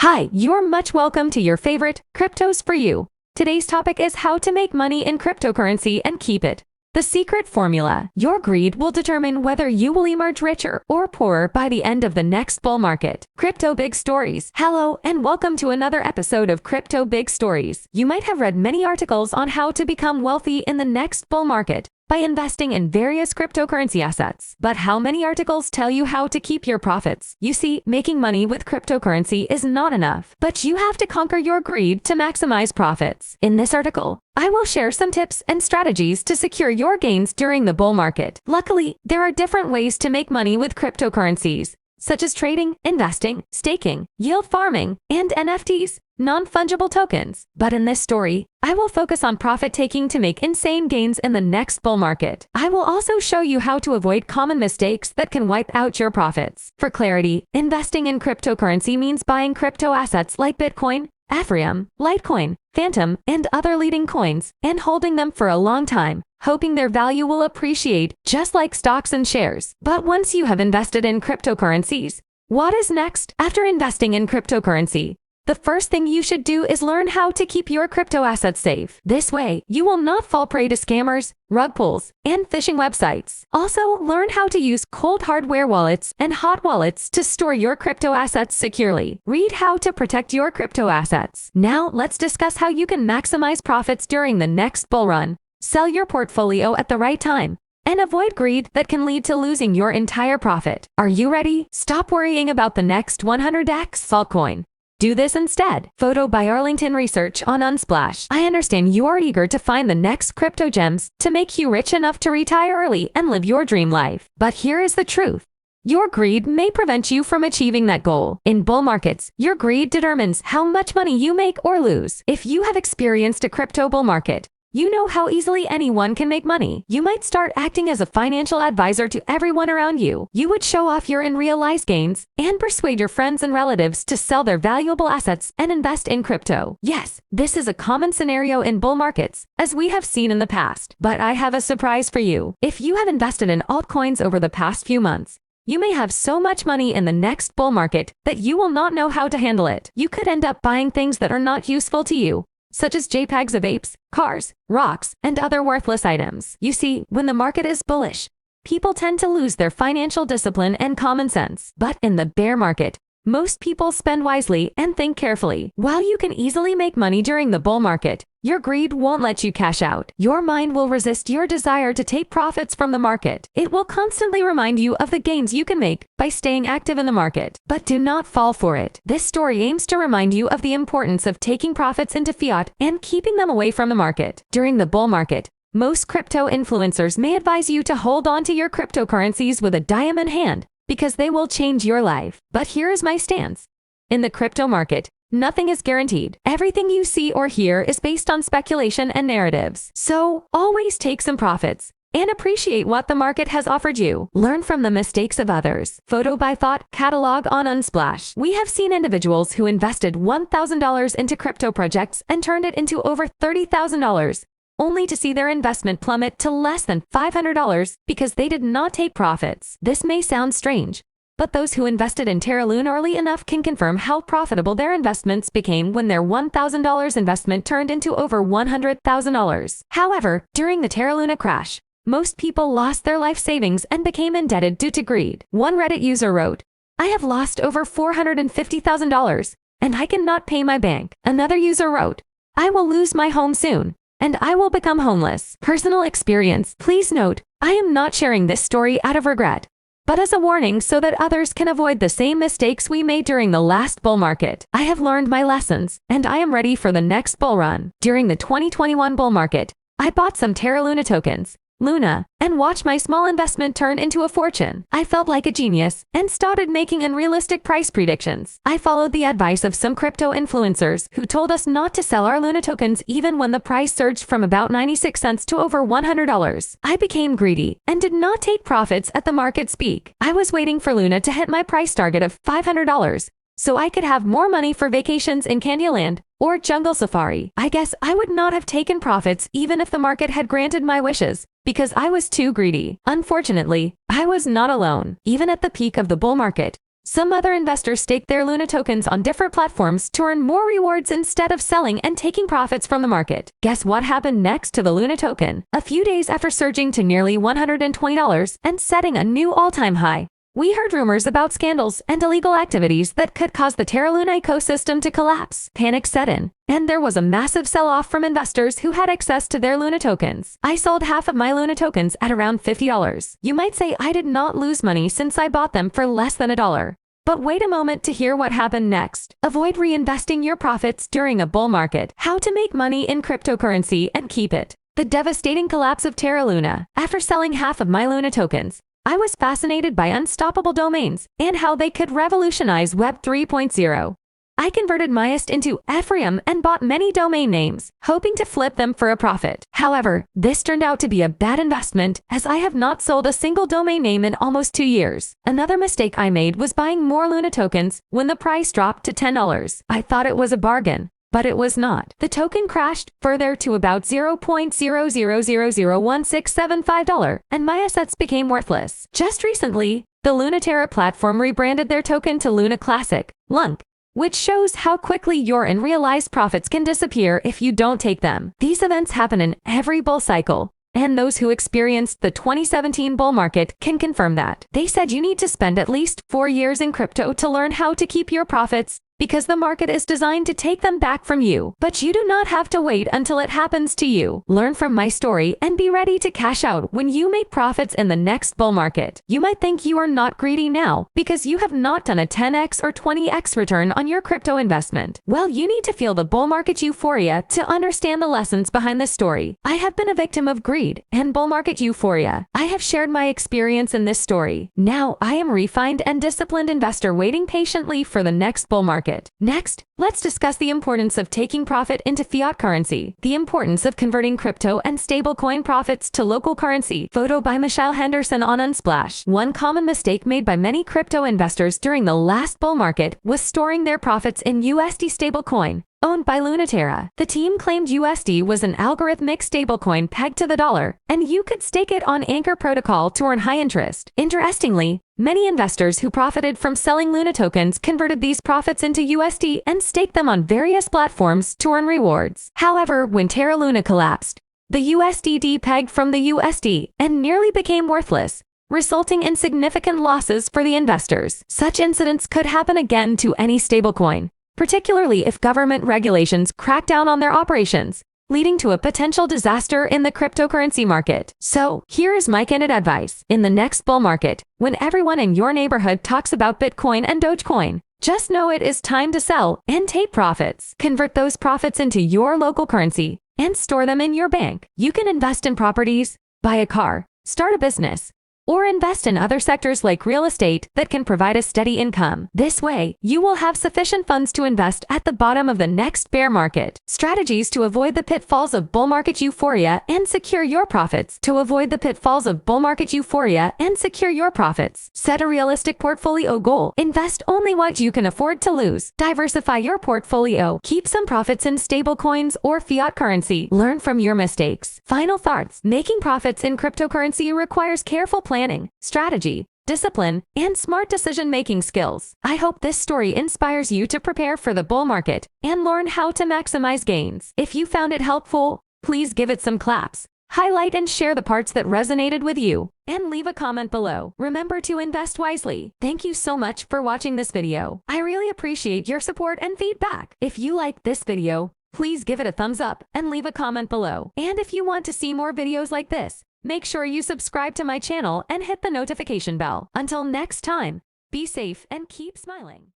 Hi, you're much welcome to your favorite Cryptos for You. Today's topic is how to make money in cryptocurrency and keep it. The secret formula. Your greed will determine whether you will emerge richer or poorer by the end of the next bull market. Crypto Big Stories. Hello and welcome to another episode of Crypto Big Stories. You might have read many articles on how to become wealthy in the next bull market by investing in various cryptocurrency assets. But how many articles tell you how to keep your profits? You see, making money with cryptocurrency is not enough, but you have to conquer your greed to maximize profits. In this article, I will share some tips and strategies to secure your gains during the bull market. Luckily, there are different ways to make money with cryptocurrencies, such as trading, investing, staking, yield farming, and NFTs, non-fungible tokens. But in this story, I will focus on profit-taking to make insane gains in the next bull market. I will also show you how to avoid common mistakes that can wipe out your profits. For clarity, investing in cryptocurrency means buying crypto assets like Bitcoin, Ethereum, Litecoin, Phantom, and other leading coins, and holding them for a long time, hoping their value will appreciate, just like stocks and shares. But once you have invested in cryptocurrencies, what is next? After investing in cryptocurrency, the first thing you should do is learn how to keep your crypto assets safe. This way, you will not fall prey to scammers, rug pulls, and phishing websites. Also, learn how to use cold hardware wallets and hot wallets to store your crypto assets securely. Read how to protect your crypto assets. Now, let's discuss how you can maximize profits during the next bull run. Sell your portfolio at the right time and avoid greed that can lead to losing your entire profit. Are you ready? Stop worrying about the next 100x altcoin. Do this instead. Photo by Arlington Research on Unsplash. I understand you are eager to find the next crypto gems to make you rich enough to retire early and live your dream life. But here is the truth. Your greed may prevent you from achieving that goal. In bull markets, your greed determines how much money you make or lose. If you have experienced a crypto bull market, you know how easily anyone can make money. You might start acting as a financial advisor to everyone around you. You would show off your unrealized gains and persuade your friends and relatives to sell their valuable assets and invest in crypto. Yes, this is a common scenario in bull markets, as we have seen in the past. But I have a surprise for you. If you have invested in altcoins over the past few months, you may have so much money in the next bull market that you will not know how to handle it. You could end up buying things that are not useful to you, such as JPEGs of apes, cars, rocks, and other worthless items. You see, when the market is bullish, people tend to lose their financial discipline and common sense. But in the bear market, most people spend wisely and think carefully. While you can easily make money during the bull market, your greed won't let you cash out. Your mind will resist your desire to take profits from the market. It will constantly remind you of the gains you can make by staying active in the market. But do not fall for it. This story aims to remind you of the importance of taking profits into fiat and keeping them away from the market. During the bull market, most crypto influencers may advise you to hold on to your cryptocurrencies with a dime in hand, because they will change your life. But here is my stance. In the crypto market, nothing is guaranteed. Everything you see or hear is based on speculation and narratives. So, always take some profits and appreciate what the market has offered you. Learn from the mistakes of others. Photo by Thought Catalog on Unsplash. We have seen individuals who invested $1,000 into crypto projects and turned it into over $30,000. Only to see their investment plummet to less than $500 because they did not take profits. This may sound strange, but those who invested in Terra Luna early enough can confirm how profitable their investments became when their $1,000 investment turned into over $100,000. However, during the Terra Luna crash, most people lost their life savings and became indebted due to greed. One Reddit user wrote, "I have lost over $450,000 and I cannot pay my bank." Another user wrote, "I will lose my home soon and I will become homeless." Personal experience. Please note, I am not sharing this story out of regret, but as a warning so that others can avoid the same mistakes we made during the last bull market. I have learned my lessons, and I am ready for the next bull run. During the 2021 bull market, I bought some Terra Luna tokens, Luna, and watched my small investment turn into a fortune. I felt like a genius and started making unrealistic price predictions. I followed the advice of some crypto influencers who told us not to sell our Luna tokens even when the price surged from about 96 cents to over $100. I became greedy and did not take profits at the market's peak. I was waiting for Luna to hit my price target of $500 so I could have more money for vacations in Candyland or Jungle Safari. I guess I would not have taken profits even if the market had granted my wishes, because I was too greedy. Unfortunately, I was not alone. Even at the peak of the bull market, Some other investors stake their Luna tokens on different platforms to earn more rewards instead of selling and taking profits from the market. Guess what happened next to the Luna token? A few days after surging to nearly $120 and setting a new all-time high, we heard rumors about scandals and illegal activities that could cause the Terra Luna ecosystem to collapse. Panic set in, and there was a massive sell-off from investors who had access to their Luna tokens. I sold half of my Luna tokens at around $50. You might say I did not lose money since I bought them for less than $1. But wait a moment to hear what happened next. Avoid reinvesting your profits during a bull market. How to make money in cryptocurrency and keep it. The devastating collapse of Terra Luna. After selling half of my Luna tokens, I was fascinated by unstoppable domains and how they could revolutionize Web 3.0. I converted Myest into Ethereum and bought many domain names, hoping to flip them for a profit. However, this turned out to be a bad investment as I have not sold a single domain name in almost 2 years. Another mistake I made was buying more Luna tokens when the price dropped to $10. I thought it was a bargain, but it was not. The token crashed further to about $0.00001675, and my assets became worthless. Just recently, the Lunaterra platform rebranded their token to Luna Classic, LUNC, which shows how quickly your unrealized profits can disappear if you don't take them. These events happen in every bull cycle, and those who experienced the 2017 bull market can confirm that. They said you need to spend at least 4 years in crypto to learn how to keep your profits, because the market is designed to take them back from you. But you do not have to wait until it happens to you. Learn from my story and be ready to cash out when you make profits in the next bull market. You might think you are not greedy now because you have not done a 10x or 20x return on your crypto investment. Well, you need to feel the bull market euphoria to understand the lessons behind this story. I have been a victim of greed and bull market euphoria. I have shared my experience in this story. Now I am a refined and disciplined investor waiting patiently for the next bull market. Next, let's discuss the importance of taking profit into fiat currency. The importance of converting crypto and stablecoin profits to local currency. Photo by Michelle Henderson on Unsplash. One common mistake made by many crypto investors during the last bull market was storing their profits in USD stablecoin, owned by Lunaterra. The team claimed USD was an algorithmic stablecoin pegged to the dollar, and you could stake it on Anchor Protocol to earn high interest. Interestingly, many investors who profited from selling Luna tokens converted these profits into USD and staked them on various platforms to earn rewards. However, when Terra Luna collapsed, the USDD pegged from the USD and nearly became worthless, resulting in significant losses for the investors. Such incidents could happen again to any stablecoin, particularly if government regulations crack down on their operations, leading to a potential disaster in the cryptocurrency market. So, here is my candid advice. In the next bull market, when everyone in your neighborhood talks about Bitcoin and Dogecoin, just know it is time to sell and take profits. Convert those profits into your local currency and store them in your bank. You can invest in properties, buy a car, start a business, or invest in other sectors like real estate that can provide a steady income. This way, you will have sufficient funds to invest at the bottom of the next bear market. Strategies to avoid the pitfalls of bull market euphoria and secure your profits. To avoid the pitfalls of bull market euphoria and secure your profits, set a realistic portfolio goal. Invest only what you can afford to lose. Diversify your portfolio. Keep some profits in stablecoins or fiat currency. Learn from your mistakes. Final thoughts. Making profits in cryptocurrency requires careful planning, strategy, discipline, and smart decision-making skills. I hope this story inspires you to prepare for the bull market and learn how to maximize gains. If you found it helpful, please give it some claps, highlight and share the parts that resonated with you, and leave a comment below. Remember to invest wisely. Thank you so much for watching this video. I really appreciate your support and feedback. If you liked this video, please give it a thumbs up and leave a comment below. And if you want to see more videos like this, make sure you subscribe to my channel and hit the notification bell. Until next time, be safe and keep smiling.